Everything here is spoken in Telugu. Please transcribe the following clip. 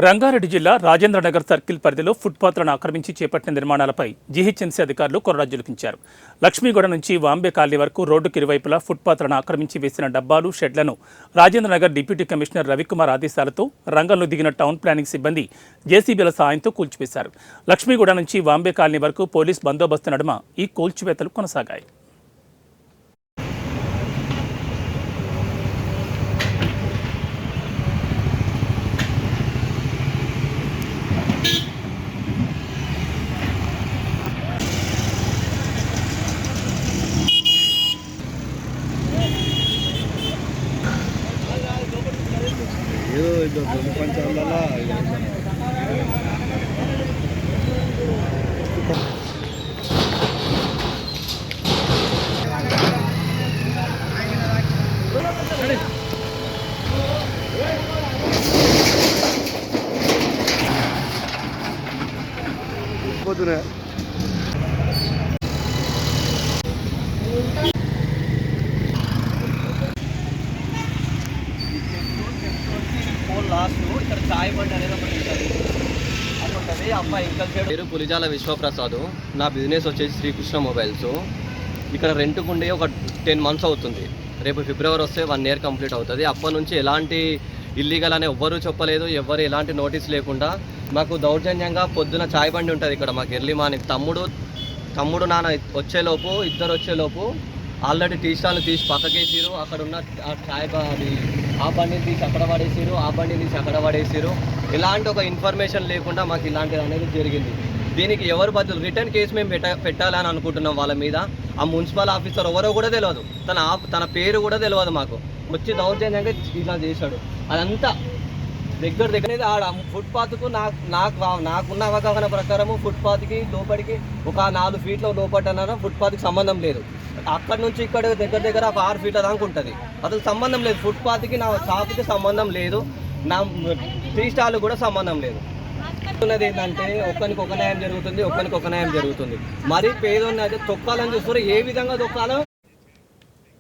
రంగారెడ్డి జిల్లా రాజేంద్రనగర్ సర్కిల్ పరిధిలో ఫుట్పాత్లను ఆక్రమించి చేపట్టిన నిర్మాణాలపై జీహెచ్ఎంసీ అధికారులు కొర్రాజులికించారు. లక్ష్మీగూడ నుంచి వాంబే కాలనీ వరకు రోడ్డుకు ఇరువైపులా ఫుట్పాత్లను ఆక్రమించి వేసిన డబ్బాలు, షెడ్లను రాజేంద్రనగర్ డిప్యూటీ కమిషనర్ రవికుమార్ ఆదేశాలతో రంగంలో దిగిన టౌన్ ప్లానింగ్ సిబ్బంది జేసీబీల సాయంతో కూల్చివేశారు. లక్ష్మీగూడ నుంచి వాంబే కాలనీ వరకు పోలీస్ బందోబస్తు నడుమ ఈ కూల్చివేతలు కొనసాగాయి. ఇక్కడ చాయ్ బండి అనేది ఒకటి ఉంటుంది. అటుంటుంది అమ్మాయి ఇంకా పేరు పులిజాల విశ్వప్రసాద్. నా బిజినెస్ వచ్చేసి శ్రీకృష్ణ మొబైల్స్. ఇక్కడ రెంట్కుండే ఒక 10 months అవుతుంది. రేపు ఫిబ్రవరి వస్తే 1 year కంప్లీట్ అవుతుంది. అప్పటి నుంచి ఎలాంటి ఇల్లీగల్ అని ఎవ్వరూ చెప్పలేదు, ఎవ్వరు ఎలాంటి నోటీస్ లేకుండా మాకు దౌర్జన్యంగా పొద్దున చాయ్ బండి ఉంటుంది ఇక్కడ మాకు ఎర్లీ మార్నింగ్. తమ్ముడు నాన్న వచ్చేలోపు, ఇద్దరు వచ్చేలోపు ఆల్రెడీ టీ స్టాల్ని తీసి పక్కకేసారు. అక్కడ ఉన్న చాయ్ ఆ బండిని తీసి అక్కడ పడేసారు, ఆ బండిని తీసి అక్కడ పడేసారు. ఇలాంటి ఒక ఇన్ఫర్మేషన్ లేకుండా మాకు ఇలాంటిది అనేది జరిగింది. దీనికి ఎవరు బదులు రిటర్న్ కేసు మేము పెట్టాలని అనుకుంటున్నాం వాళ్ళ మీద. ఆ మున్సిపల్ ఆఫీసర్ ఎవరో కూడా తెలియదు, తన పేరు కూడా తెలియదు మాకు. వచ్చి దౌర్జన్యంగా ఇలా చేశాడు. అదంతా దగ్గర ఆడ ఫుట్పాత్కు నాకున్న అవగాహన ప్రకారము ఫుట్పాత్కి లోపలికి ఒక 4 feet లోపల ఫుట్పాత్కి సంబంధం లేదు. అక్కడ నుంచి ఇక్కడ దగ్గర ఒక 6 feet దాకా ఉంటుంది. అసలు సంబంధం లేదు. ఫుట్పాత్కి నా షాప్కి సంబంధం లేదు, నా టీ స్టాల్ కూడా సంబంధం లేదు. ఉన్నది ఏంటంటే ఒక్కరికి ఒక న్యాయం జరుగుతుంది, ఒక్కరికి ఒక న్యాయం జరుగుతుంది. మరి పేదోన్ని అయితే తొక్కాలని చూస్తారు. ఏ విధంగా తొక్కాలో